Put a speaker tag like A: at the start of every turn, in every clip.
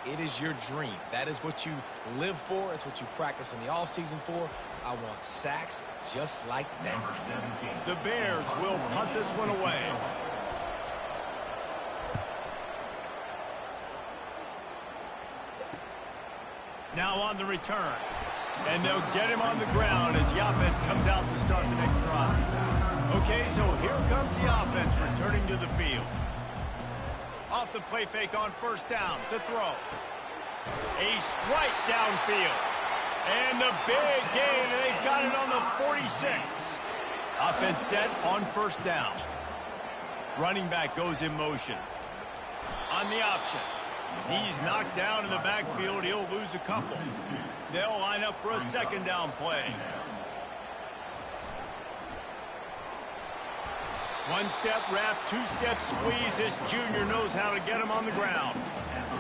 A: it is your dream. That is what you live for. It's what you practice in the offseason for. I want sacks just like that.
B: The Bears will punt this one away. Now on the return. And they'll get him on the ground as the offense comes out to start the next drive. Okay, so here comes the offense returning to the field. Off the play fake on first down to throw. A strike downfield. And the big gain, and they've got it on the 46. Offense set on first down. Running back goes in motion. On the option. He's knocked down in the backfield. He'll lose a couple. They'll line up for a second down play. One-step wrap, two-step squeeze. This junior knows how to get him on the ground.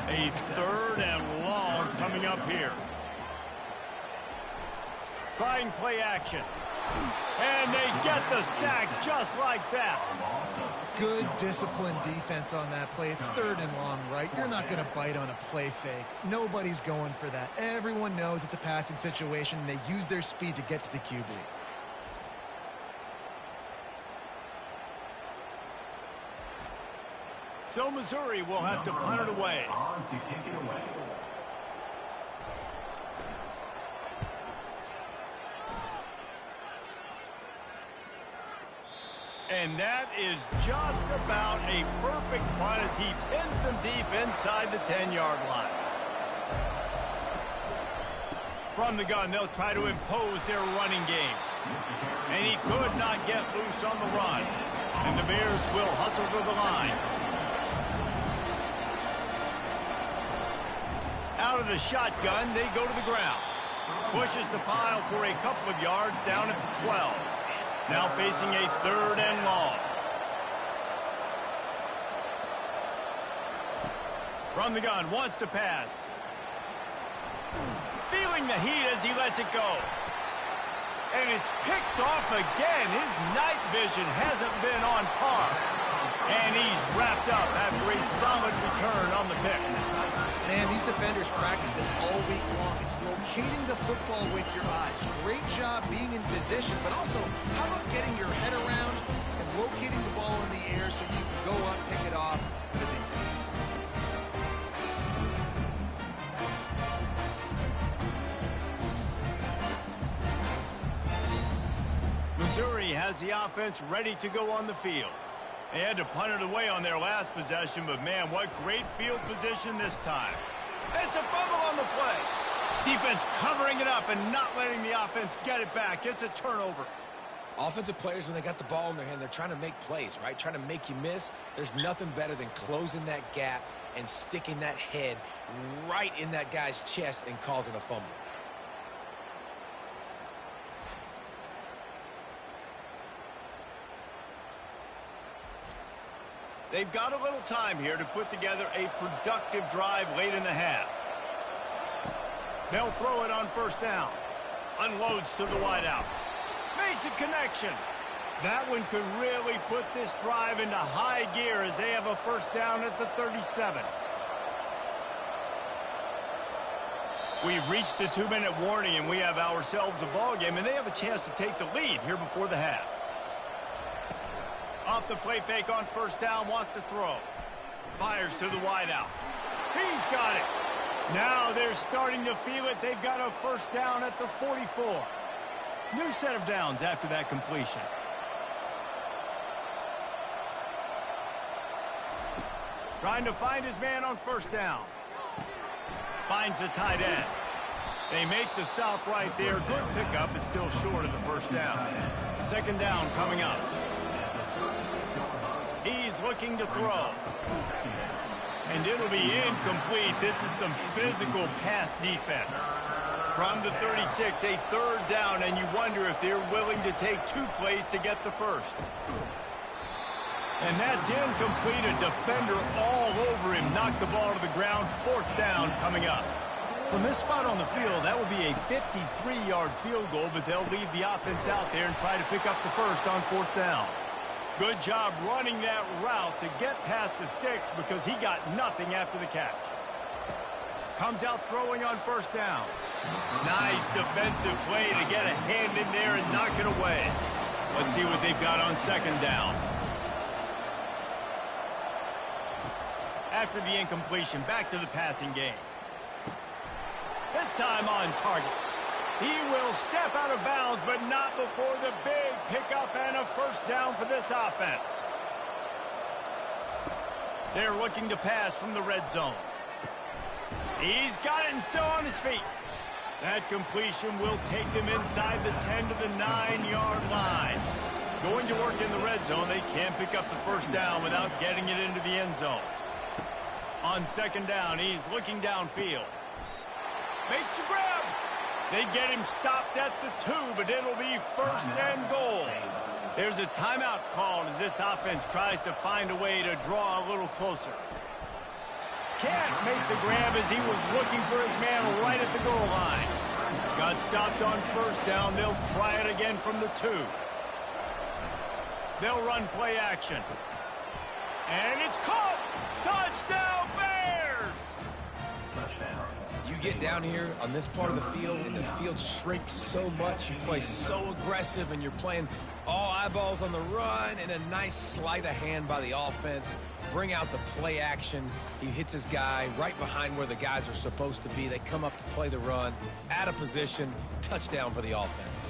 B: A third and long coming up here. Trying play action. And they get the sack just like that.
C: Good disciplined defense on that play. It's third and long, right? You're not going to bite on a play fake. Nobody's going for that. Everyone knows it's a passing situation, and they use their speed to get to the QB.
B: So Missouri will have to punt it away. And that is just about a perfect punt as he pins them deep inside the 10-yard line. From the gun, they'll try to impose their running game. And he could not get loose on the run. And the Bears will hustle to the line. Out of the shotgun, they go to the ground. Pushes the pile for a couple of yards down at the 12. Now facing a third and long. From the gun, wants to pass. Feeling the heat as he lets it go. And it's picked off again. His night vision hasn't been on par. And he's wrapped up after a solid return on the pick.
C: Man, these defenders practice this all week long. It's locating the football with your eyes. Great job being in position, but also, how about getting your head around and locating the ball in the air so you can go up, pick it off for the defense.
B: Missouri has the offense ready to go on the field. They had to punt it away on their last possession, but man, what great field position this time. It's a fumble on the play. Defense covering it up and not letting the offense get it back. It's a turnover.
A: Offensive players, when they got the ball in their hand, they're trying to make plays, right? Trying to make you miss. There's nothing better than closing that gap and sticking that head right in that guy's chest and causing a fumble.
B: They've got a little time here to put together a productive drive late in the half. They'll throw it on first down. Unloads to the wideout. Makes a connection. That one could really put this drive into high gear as they have a first down at the 37. We've reached the 2-minute warning, and we have ourselves a ball game, and they have a chance to take the lead here before the half. Off the play fake on first down, wants to throw. Fires to the wideout. He's got it. Now they're starting to feel it. They've got a first down at the 44. New set of downs after that completion. Trying to find his man on first down. Finds the tight end. They make the stop right there. Good pickup, but still short of the first down. Second down coming up. He's looking to throw. And it'll be incomplete. This is some physical pass defense. From the 36, a third down, and you wonder if they're willing to take 2 plays to get the first. And that's incomplete. A defender all over him. Knocked the ball to the ground. Fourth down coming up. From this spot on the field, that would be a 53-yard field goal, but they'll leave the offense out there and try to pick up the first on fourth down. Good job running that route to get past the sticks because he got nothing after the catch. Comes out throwing on first down. Nice defensive play to get a hand in there and knock it away. Let's see what they've got on second down. After the incompletion, back to the passing game. This time on target. He will step out of bounds, but not before the big pickup and a first down for this offense. They're looking to pass from the red zone. He's got it and still on his feet. That completion will take them inside the 10 to the 9-yard line. Going to work in the red zone, they can't pick up the first down without getting it into the end zone. On second down, he's looking downfield. Makes the grab. They get him stopped at the 2, but it'll be first and goal. There's a timeout called as this offense tries to find a way to draw a little closer. Can't make the grab as he was looking for his man right at the goal line. Got stopped on first down. They'll try it again from the 2. They'll run play action. And it's caught! Touchdown, Bears!
A: You get down here on this part of the field, and the field shrinks so much. You play so aggressive, and you're playing all eyeballs on the run, and a nice sleight of hand by the offense. Bring out the play action. He hits his guy right behind where the guys are supposed to be. They come up to play the run, out of position, touchdown for the offense.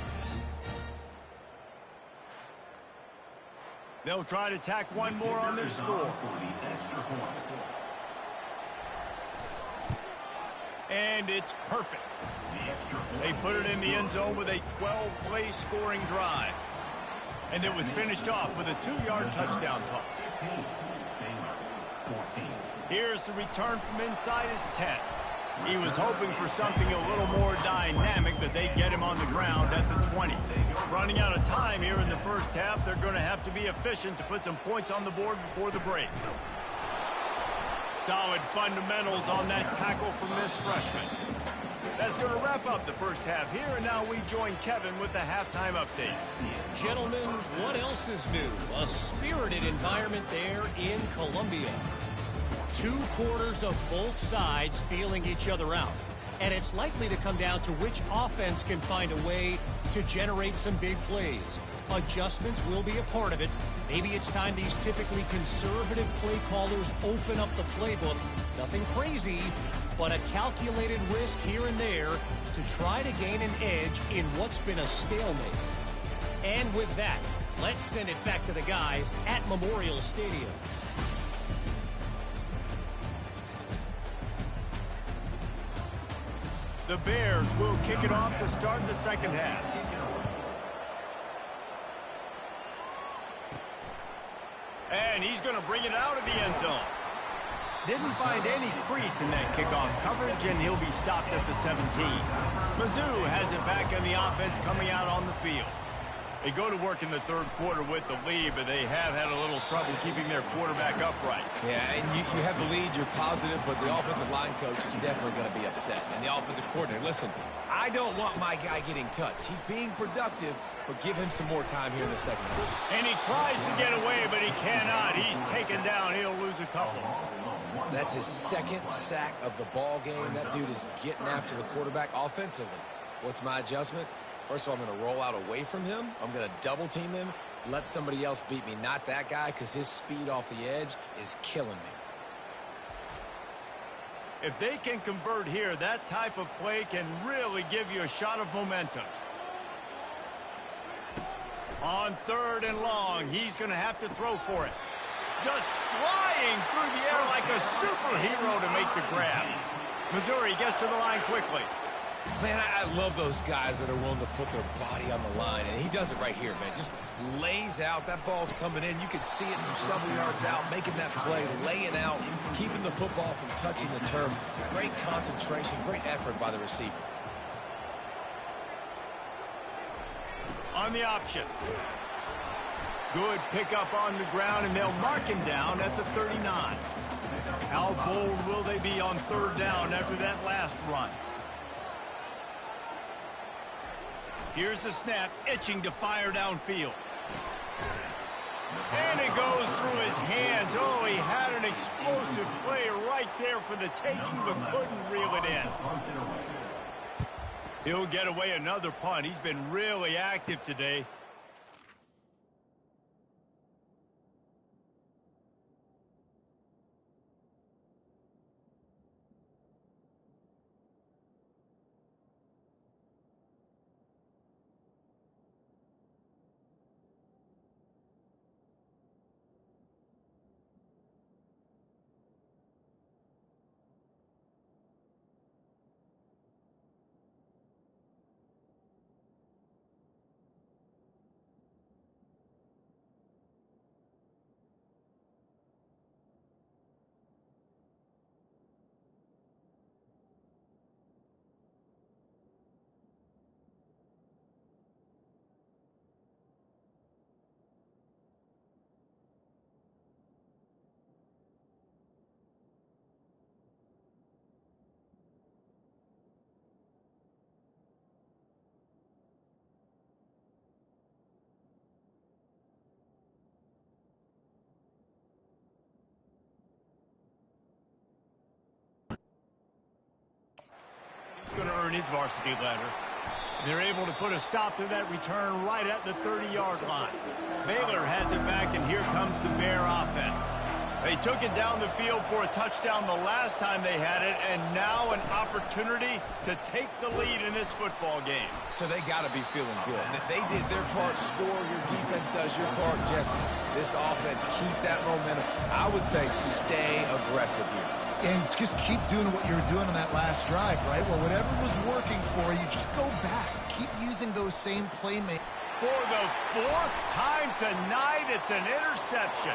B: They'll try to tack one more on their score. And it's perfect. They put it in the end zone with a 12-play scoring drive. And it was finished off with a 2-yard touchdown toss. Here's the return from inside his 10. He was hoping for something a little more dynamic, but they get him on the ground at the 20. Running out of time here in the first half, they're going to have to be efficient to put some points on the board before the break. Solid fundamentals on that tackle from this freshman. That's going to wrap up the first half here, and now we join Kevin with the halftime update.
D: Gentlemen, what else is new? A spirited environment there in Columbia. 2 quarters of both sides feeling each other out. And it's likely to come down to which offense can find a way to generate some big plays. Adjustments will be a part of it. Maybe it's time these typically conservative play callers open up the playbook. Nothing crazy, but a calculated risk here and there to try to gain an edge in what's been a stalemate. And with that, let's send it back to the guys at Memorial Stadium.
B: The Bears will kick it off to start the second half. And he's going to bring it out of the end zone. Didn't find any crease in that kickoff coverage, and he'll be stopped at the 17. Mizzou has it back in the offense coming out on the field. They go to work in the third quarter with the lead, but they have had a little trouble keeping their quarterback upright.
A: Yeah, and you have the lead, you're positive, but the offensive line coach is definitely going to be upset. And the offensive coordinator, listen, I don't want my guy getting touched. He's being productive, but give him some more time here in the second half.
B: And he tries to get away, but he cannot. He's taken down. He'll lose a couple.
A: That's his second sack of the ball game. That dude is getting after the quarterback offensively. What's my adjustment? First of all, I'm going to roll out away from him. I'm going to double team him, let somebody else beat me, not that guy, because his speed off the edge is killing me.
B: If they can convert here, that type of play can really give you a shot of momentum. On 3rd and long, he's going to have to throw for it. Just flying through the air like a superhero to make the grab. Missouri gets to the line quickly.
A: Man, I love those guys that are willing to put their body on the line, and he does it right here, man. Just lays out. That ball's coming in. You can see it from several yards out, making that play, laying out, keeping the football from touching the turf. Great concentration, great effort by the receiver.
B: On the option. Good pickup on the ground, and they'll mark him down at the 39. How bold will they be on 3rd down after that last run? Here's the snap, itching to fire downfield. And it goes through his hands. Oh, he had an explosive play right there for the taking, but couldn't reel it in. He'll get away another punt. He's been really active today. Going to earn his varsity letter. They're able to put a stop to that return right at the 30-yard line. Baylor has it back, and here comes the Bear offense. They took it down the field for a touchdown the last time they had it, and now an opportunity to take the lead in this football game.
A: So they got to be feeling good. That they did their part, score, your defense does your part, Jesse. This offense, keep that momentum. I would say stay aggressive here.
C: And just keep doing what you were doing on that last drive, right? Well, whatever was working for you, just go back. Keep using those same playmakers.
B: For the fourth time tonight, it's an interception.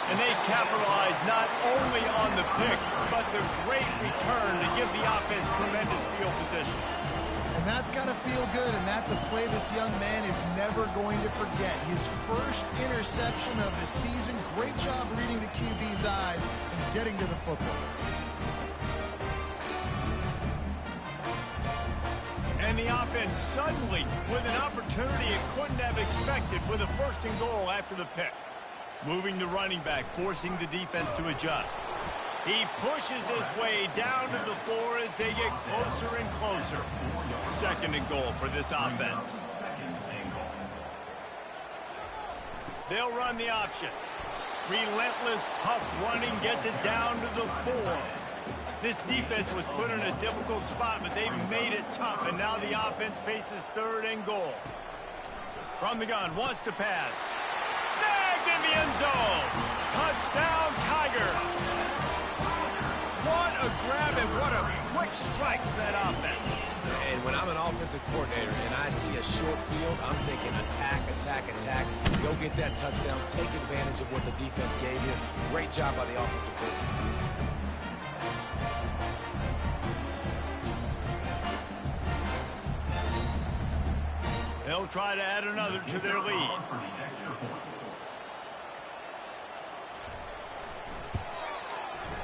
B: And they capitalize not only on the pick, but the great return to give the offense tremendous field position.
C: And that's got to feel good, and that's a play this young man is never going to forget. His first interception of the season. Great job reading the QB's eyes and getting to the football.
B: And the offense suddenly with an opportunity it couldn't have expected with a 1st and goal after the pick. Moving the running back, forcing the defense to adjust. He pushes his way down to the floor as they get closer and closer. 2nd and goal for this offense. They'll run the option. Relentless, tough running gets it down to the 4. This defense was put in a difficult spot, but they've made it tough, and now the offense faces 3rd and goal. From the gun, wants to pass. Snagged in the end zone. Touchdown, Tigers. What a grab and what a quick strike for that offense.
A: And when I'm an offensive coordinator and I see a short field, I'm thinking attack, attack, attack. Go get that touchdown. Take advantage of what the defense gave you. Great job by the offensive coordinator.
B: They'll try to add another to their lead.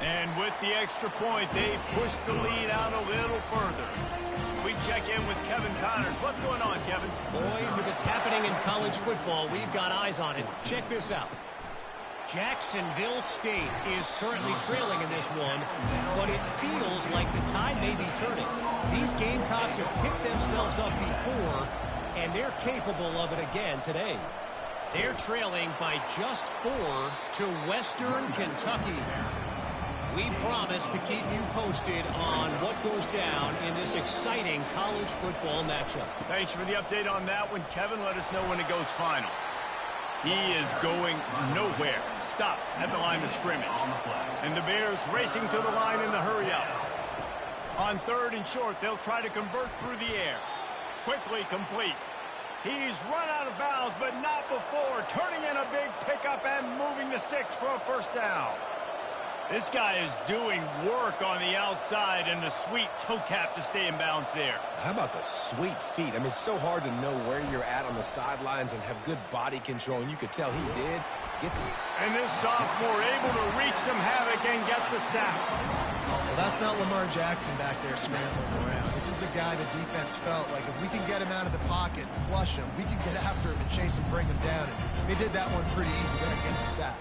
B: And with the extra point, they push the lead out a little further. We check in with Kevin Connors. What's going on, Kevin?
D: Boys, if it's happening in college football, we've got eyes on it. Check this out. Jacksonville State is currently trailing in this one, but it feels like the tide may be turning. These Gamecocks have picked themselves up before, and they're capable of it again today. They're trailing by just 4 to Western Kentucky. We promise to keep you posted on what goes down in this exciting college football matchup.
B: Thanks for the update on that one, Kevin. Let us know when it goes final. He is going nowhere. Stop at the line of scrimmage. And the Bears racing to the line in the hurry up. On 3rd and short, they'll try to convert through the air. Quickly complete. He's run out of bounds, but not before. Turning in a big pickup and moving the sticks for a 1st down. This guy is doing work on the outside and the sweet toe tap to stay in bounds there.
A: How about the sweet feet? I mean, it's so hard to know where you're at on the sidelines and have good body control, and you could tell he did.
B: And this sophomore able to wreak some havoc and get the sack.
C: Well, that's not Lamar Jackson back there scrambling around. This is a guy the defense felt like if we can get him out of the pocket and flush him, we can get after him and chase him, bring him down. And they did that one pretty easy there and get the sack.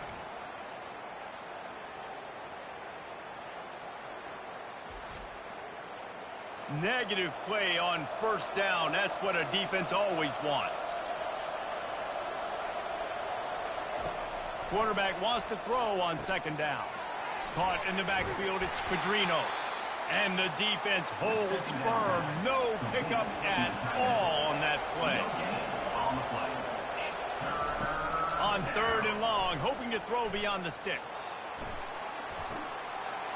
B: Negative play on first down. That's what a defense always wants. Quarterback wants to throw on second down. Caught in the backfield, it's Pedrino. And the defense holds firm. No pickup at all on that play. On third and long, hoping to throw beyond the sticks.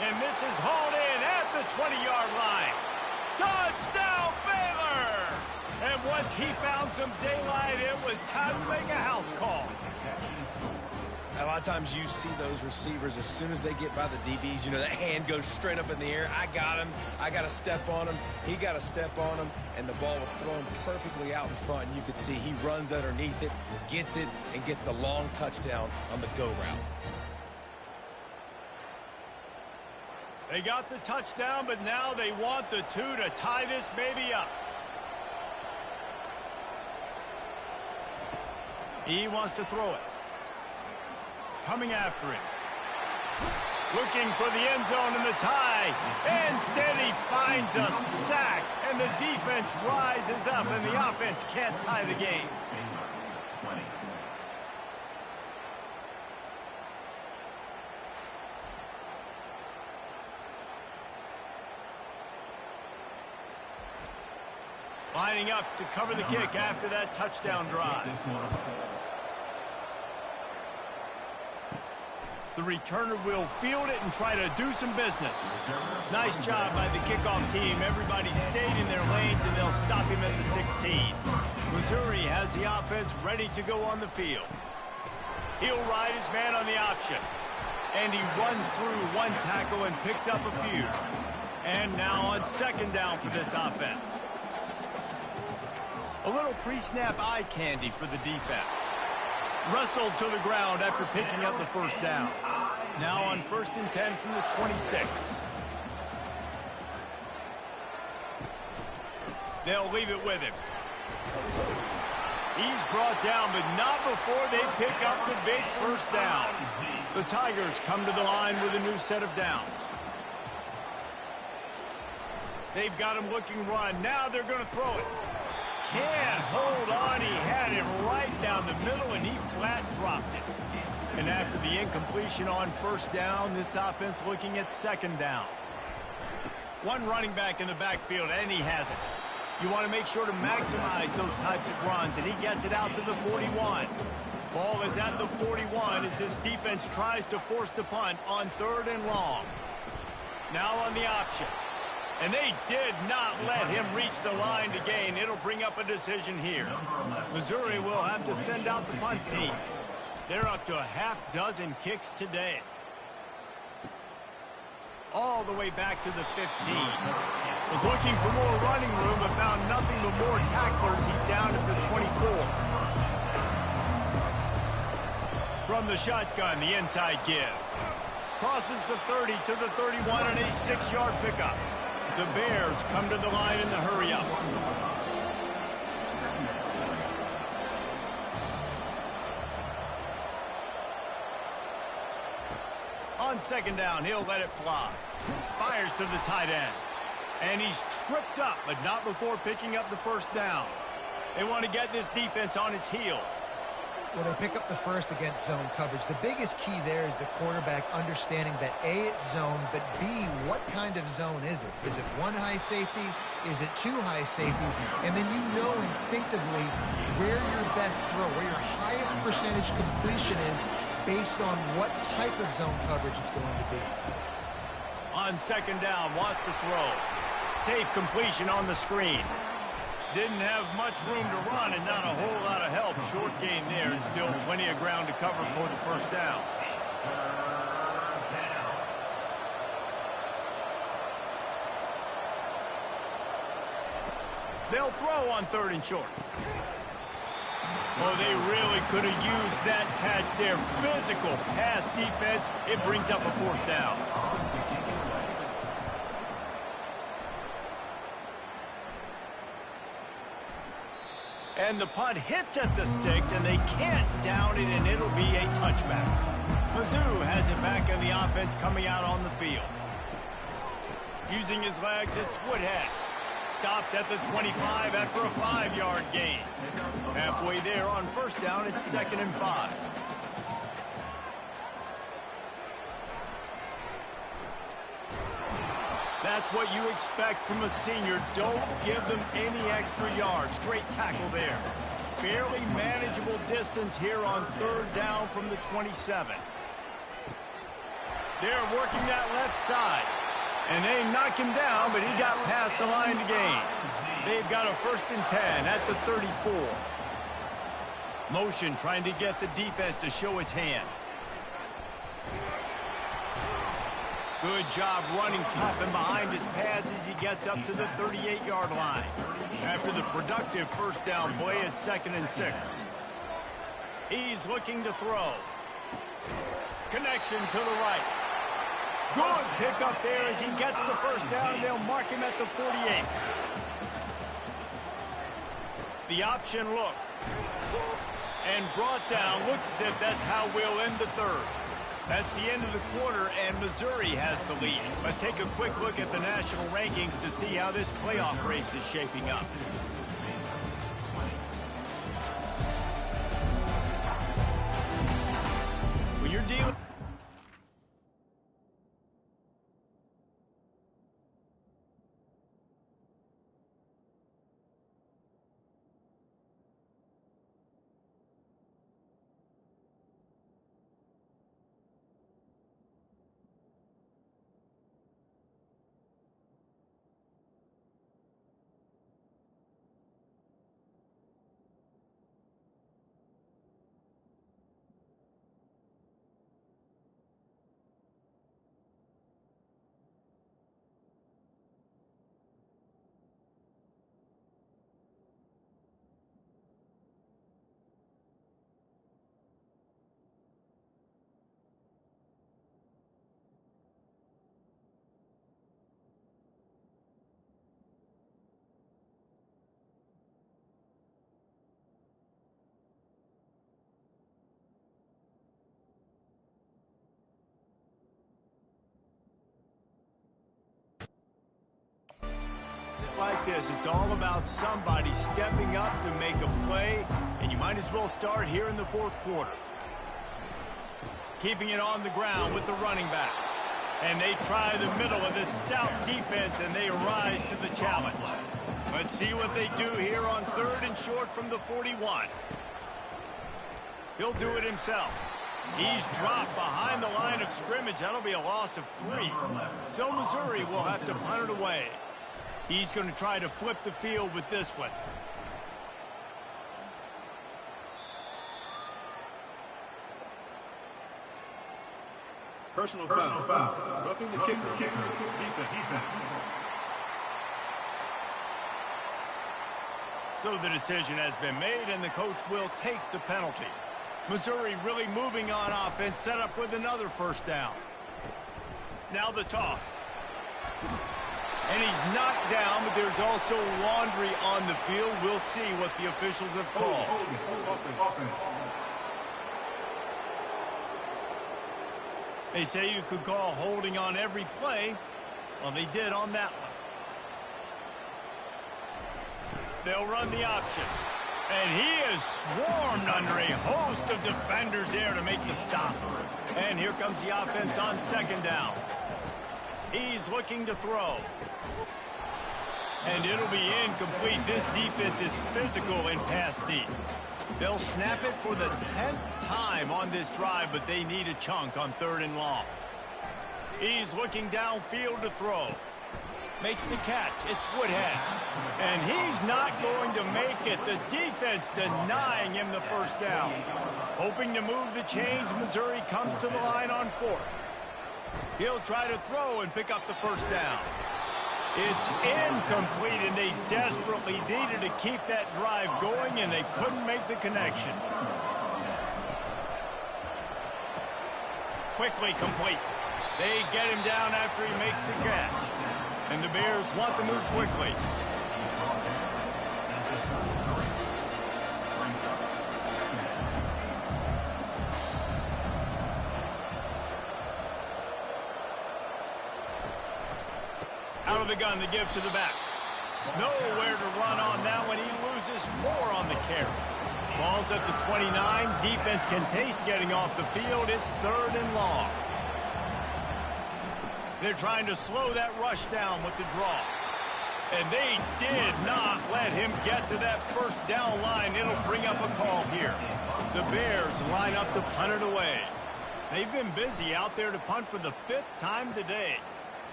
B: And this is hauled in at the 20-yard line. Touchdown, Baylor! And once he found some daylight, it was time to make a house call.
A: A lot of times you see those receivers, as soon as they get by the DBs, you know, that hand goes straight up in the air. I got him. I got to step on him. He got to step on him. And the ball was thrown perfectly out in front. And you could see he runs underneath it, gets it, and gets the long touchdown on the go route.
B: They got the touchdown, but now they want the two to tie this baby up. He wants to throw it. Coming after him. Looking for the end zone and the tie. Instead, he finds a sack, and the defense rises up, and the offense can't tie the game. Lining up to cover the kick after that touchdown drive. The returner will field it and try to do some business. Nice job by the kickoff team. Everybody stayed in their lanes, and they'll stop him at the 16. Missouri has the offense ready to go on the field. He'll ride his man on the option. And he runs through one tackle and picks up a few. And now on second down for this offense. A little pre-snap eye candy for the defense. Wrestled to the ground after picking up the first down. Now on 1st and 10 from the 26. They'll leave it with him. He's brought down, but not before they pick up the big first down. The Tigers come to the line with a new set of downs. They've got him looking run. Now they're going to throw it. Can't hold on. He had it right down the middle, and he flat dropped it. And after the incompletion on first down, this offense looking at second down. One running back in the backfield, and he has it. You want to make sure to maximize those types of runs, and he gets it out to the 41. Ball is at the 41 as this defense tries to force the punt on third and long. Now on the option. And they did not let him reach the line to gain. It'll bring up a decision here. Missouri will have to send out the punt team. They're up to a half-dozen kicks today. All the way back to the 15. Was looking for more running room, but found nothing but more tacklers. He's down at the 24. From the shotgun, the inside give. Crosses the 30 to the 31 and a 6-yard pickup. The Bears come to the line in the hurry-up. On second down, he'll let it fly. Fires to the tight end. And he's tripped up, but not before picking up the first down. They want to get this defense on its heels.
C: Well, they pick up the first against zone coverage. The biggest key there is the quarterback understanding that A, it's zone, but B, what kind of zone is it? Is it one high safety? Is it two high safeties? And then you know instinctively where your best throw, where your highest percentage completion is based on what type of zone coverage it's going to be.
B: On second down, wants to throw. Safe completion on the screen. Didn't have much room to run and not a whole lot of help. Short gain there and still plenty of ground to cover for the first down. They'll throw on 3rd and short. Oh, they really could have used that catch there. Physical pass defense. It brings up a 4th down. And the punt hits at the 6, and they can't down it, and it'll be a touchback. Mizzou has it back in the offense coming out on the field. Using his legs, it's Woodhead. Stopped at the 25 after a 5-yard gain. Halfway there on 1st down, it's 2nd and 5. That's what you expect from a senior. Don't give them any extra yards. Great tackle there. Fairly manageable distance here on 3rd down from the 27. They're working that left side. And they knock him down, but he got past the line to gain. They've got a 1st and 10 at the 34. Motion trying to get the defense to show his hand. Good job running tough and behind his pads as he gets up to the 38-yard line. After the productive 1st down play, it's 2nd and 6. He's looking to throw. Connection to the right. Good pickup there as he gets the 1st down, and they'll mark him at the 48. The option look. And brought down. Looks as if that's how we'll end the 3rd. That's the end of the quarter, and Missouri has the lead. Let's take a quick look at the national rankings to see how this playoff race is shaping up. When you're dealing... like this, it's all about somebody stepping up to make a play, and you might as well start here in the 4th quarter. Keeping it on the ground with the running back. And they try the middle of this stout defense, and they rise to the challenge. Let's see what they do here on 3rd and short from the 41. He'll do it himself. He's dropped behind the line of scrimmage. That'll be a loss of 3. So Missouri will have to punt it away. He's going to try to flip the field with this one.
E: Personal foul. Roughing the kicker. Defense.
B: So the decision has been made, and the coach will take the penalty. Missouri really moving on offense, set up with another 1st down. Now the toss. And he's knocked down, but there's also laundry on the field. We'll see what the officials have called. They say you could call holding on every play. Well, they did on that one. They'll run the option. And he is swarmed under a host of defenders there to make the stop. And here comes the offense on 2nd down. He's looking to throw. And it'll be incomplete. This defense is physical and pass deep. They'll snap it for the 10th time on this drive, but they need a chunk on 3rd and long. He's looking downfield to throw. Makes the catch. It's Woodhead. And he's not going to make it. The defense denying him the 1st down. Hoping to move the chains, Missouri comes to the line on 4th. He'll try to throw and pick up the 1st down. It's incomplete, and they desperately needed to keep that drive going, and they couldn't make the connection. Quickly complete. They get him down after he makes the catch. And the Bears want to move quickly. Out of the gun, the give to the back. Nowhere to run on that one. He loses 4 on the carry. Ball's at the 29. Defense can taste getting off the field. It's 3rd and long. They're trying to slow that rush down with the draw. And they did not let him get to that first down line. It'll bring up a call here. The Bears line up to punt it away. They've been busy out there to punt for the 5th time today.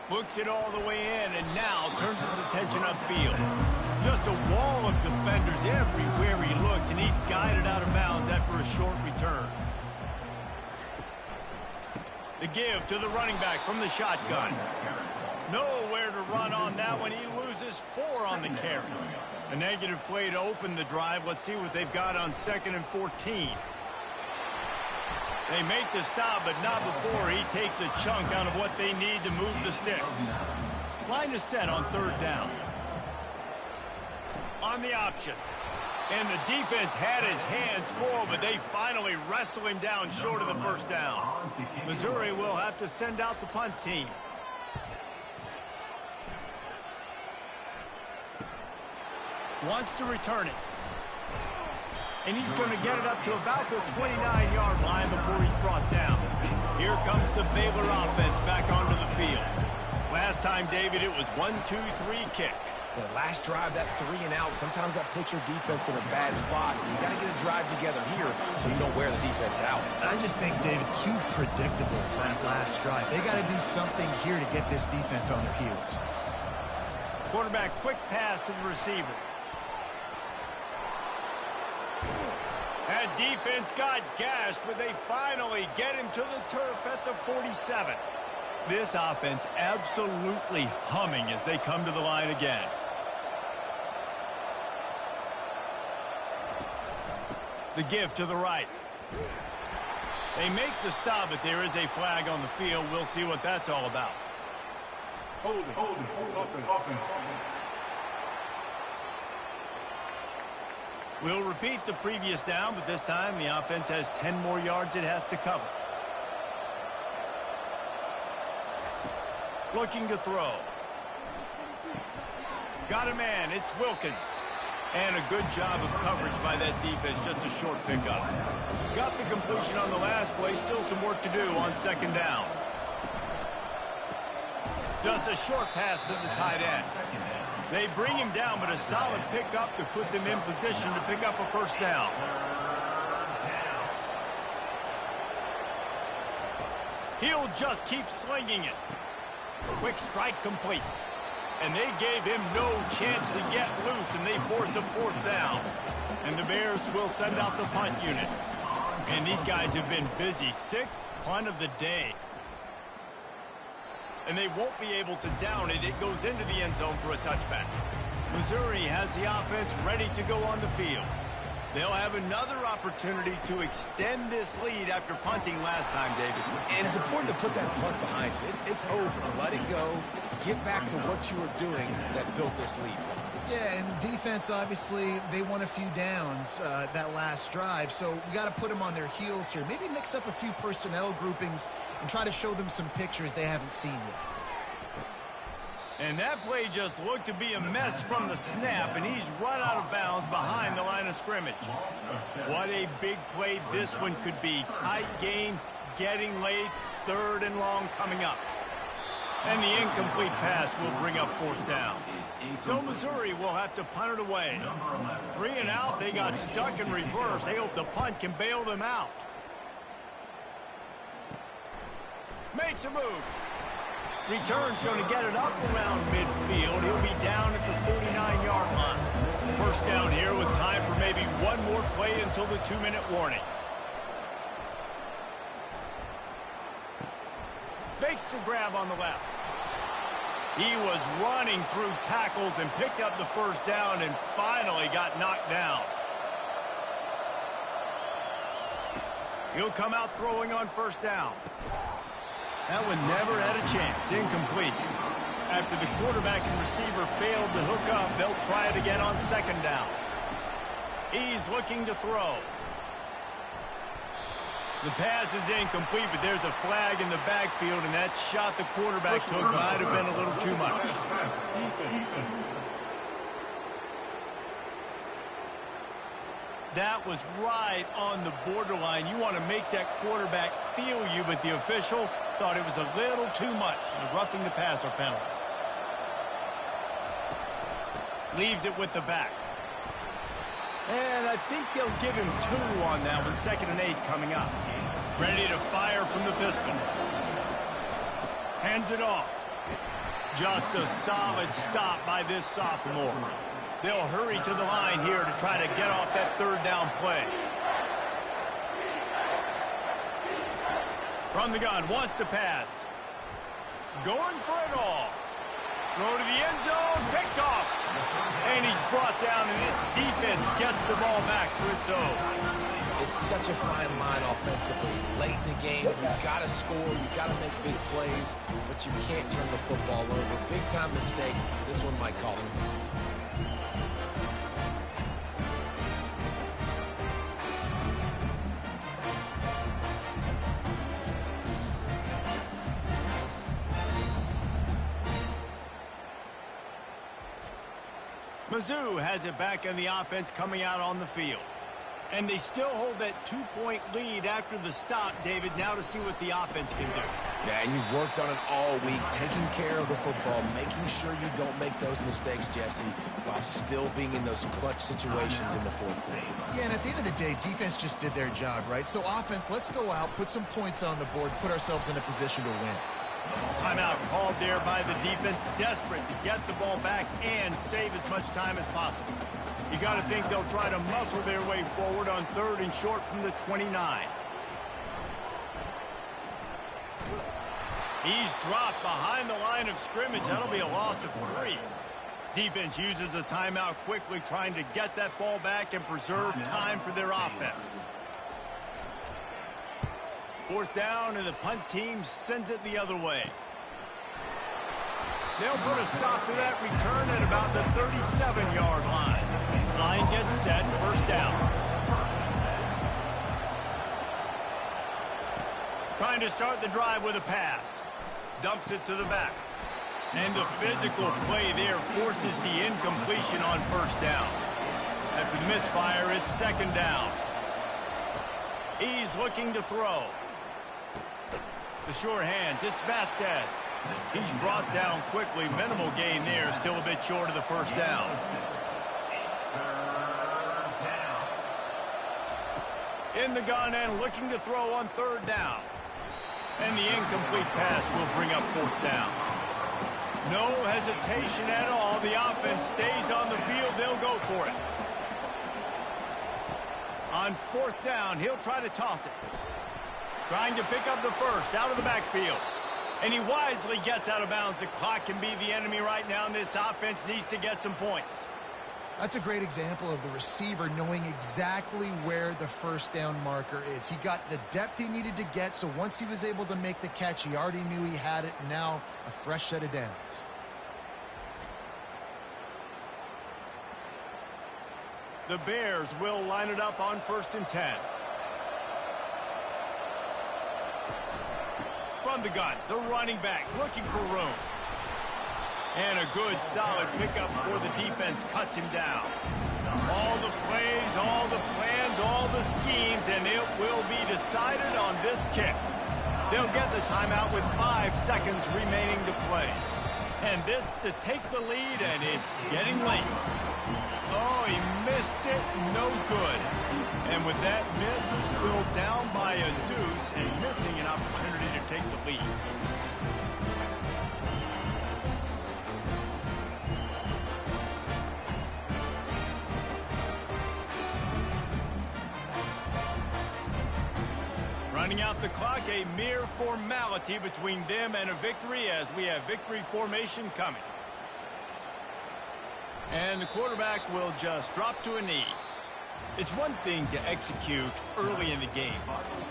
B: Looks it all the way in, and now turns his attention upfield. Just a wall of defenders everywhere he looks, and he's guided out of bounds after a short return. The give to the running back from the shotgun. Nowhere to run on that one. He loses 4 on the carry. A negative play to open the drive. Let's see what they've got on 2nd and 14. They make the stop, but not before he takes a chunk out of what they need to move the sticks. Line is set on 3rd down. On the option. And the defense had his hands full, but they finally wrestle him down short of the first down. Missouri will have to send out the punt team. Wants to return it. And he's going to get it up to about the 29-yard line before he's brought down. Here comes the Baylor offense back onto the field. Last time, David, it was 1-2-3 kick.
A: The last drive, that 3 and out, sometimes that puts your defense in a bad spot. You got to get a drive together here so you don't wear the defense out.
C: I just think, David, too predictable that last drive. They got to do something here to get this defense on their heels.
B: Quarterback, quick pass to the receiver. That defense got gashed, but they finally get him to the turf at the 47. This offense absolutely humming as they come to the line again. The give to the right. They make the stop, but there is a flag on the field. We'll see what that's all about.
E: Hold it.
B: We'll repeat the previous down, but this time the offense has 10 more yards it has to cover. Looking to throw. Got a man. It's Wilkins. And a good job of coverage by that defense. Just a short pickup. Got the completion on the last play. Still some work to do on 2nd down. Just a short pass to the tight end. They bring him down, but a solid pickup to put them in position to pick up a first down. He'll just keep slinging it. Quick strike complete. And they gave him no chance to get loose, and they force a 4th down. And the Bears will send out the punt unit. And these guys have been busy. 6th punt of the day. And they won't be able to down it. It goes into the end zone for a touchback. Missouri has the offense ready to go on the field. They'll have another opportunity to extend this lead after punting last time, David.
A: And it's important to put that punt behind you. It's over. Let it go. Get back to what you were doing that built this lead.
C: Yeah, and defense, obviously, they won a few downs that last drive, so we got to put them on their heels here. Maybe mix up a few personnel groupings and try to show them some pictures they haven't seen yet.
B: And that play just looked to be a mess from the snap, and he's run out of bounds behind the line of scrimmage. What a big play this one could be. Tight game, getting late, 3rd and long coming up. And the incomplete pass will bring up 4th down. So Missouri will have to punt it away. 3 and out, they got stuck in reverse. They hope the punt can bail them out. Makes a move. Return's going to get it up around midfield. He'll be down at the 49-yard line. First down here with time for maybe one more play until the 2-minute warning. Makes the grab on the left. He was running through tackles and picked up the first down and finally got knocked down. He'll come out throwing on first down. That one never had a chance. Incomplete. After the quarterback and receiver failed to hook up, they'll try it again on second down. He's looking to throw. The pass is incomplete, but there's a flag in the backfield, and that shot the quarterback took might have been a little too much. That was right on the borderline. You want to make that quarterback feel you, but the official thought it was a little too much. A roughing the passer penalty. Leaves it with the back. And I think they'll give him 2 on that one. 2nd and 8 coming up. Ready to fire from the pistol. Hands it off. Just a solid stop by this sophomore. They'll hurry to the line here to try to get off that 3rd down play. From the gun, wants to pass. Going for it all. Throw to the end zone, picked off. And he's brought down, and this defense gets the ball back for its own.
A: It's such a fine line offensively. Late in the game, you've got to score, you've got to make big plays, but you can't turn the football over. Big-time mistake. This one might cost him.
B: Mizzou has it back in the offense coming out on the field. And they still hold that 2-point lead after the stop, David, now to see what the offense can do.
A: Yeah, and you've worked on it all week, taking care of the football, making sure you don't make those mistakes, Jesse, while still being in those clutch situations in the 4th quarter.
C: Yeah, and at the end of the day, defense just did their job, right? So offense, let's go out, put some points on the board, put ourselves in a position to win.
B: Timeout called there by the defense, desperate to get the ball back and save as much time as possible. You got to think they'll try to muscle their way forward on 3rd and short from the 29. He's dropped behind the line of scrimmage. That'll be a loss of 3. Defense uses a timeout quickly, trying to get that ball back and preserve time for their offense. 4th down, and the punt team sends it the other way. They'll put a stop to that return at about the 37-yard line. Line gets set, 1st down. Trying to start the drive with a pass. Dumps it to the back. And the physical play there forces the incompletion on 1st down. After the misfire, it's 2nd down. He's looking to throw. The sure hands, it's Vasquez. He's brought down quickly. Minimal gain there, still a bit short of the 1st down. In the gun and looking to throw on 3rd down. And the incomplete pass will bring up 4th down. No hesitation at all. The offense stays on the field. They'll go for it. On 4th down, he'll try to toss it. Trying to pick up the first out of the backfield. And he wisely gets out of bounds. The clock can be the enemy right now, and this offense needs to get some points.
C: That's a great example of the receiver knowing exactly where the 1st down marker is. He got the depth he needed to get, so once he was able to make the catch, he already knew he had it. Now a fresh set of downs.
B: The Bears will line it up on 1st and 10. From the gun, the running back looking for room. And a good, solid pickup for the defense cuts him down. All the plays, all the plans, all the schemes, and it will be decided on this kick. They'll get the timeout with 5 seconds remaining to play. And this to take the lead, and it's getting late. Oh, he missed it. No good. And with that miss, still down by a deuce and missing an opportunity to take the lead. Running out the clock, a mere formality between them and a victory as we have victory formation coming. And the quarterback will just drop to a knee. It's one thing to execute early in the game.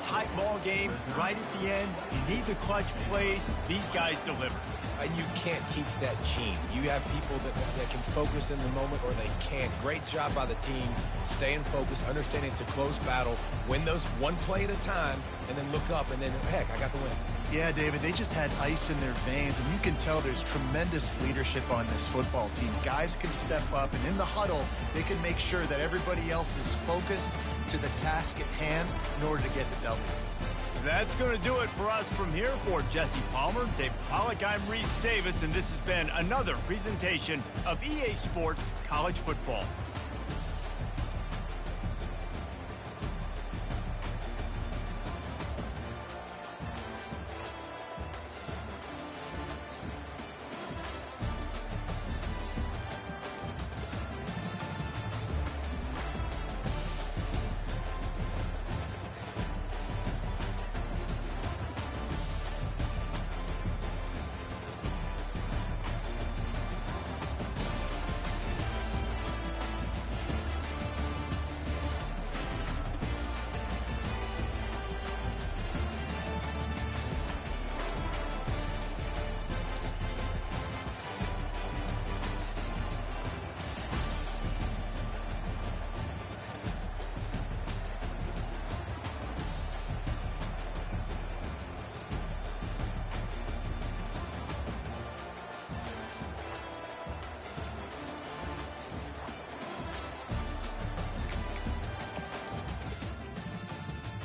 B: Tight ball game, right at the end, you need the clutch plays. These guys deliver.
A: And you can't teach that gene. You have people that can focus in the moment or they can't. Great job by the team, staying focused, understanding it's a close battle, win those one play at a time, and then look up, and then, heck, I got the win.
C: Yeah, David, they just had ice in their veins, and you can tell there's tremendous leadership on this football team. Guys can step up, and in the huddle, they can make sure that everybody else is focused to the task at hand in order to get the W.
B: That's going to do it for us from here. For Jesse Palmer, Dave Pollack, I'm Reese Davis, and this has been another presentation of EA Sports College Football.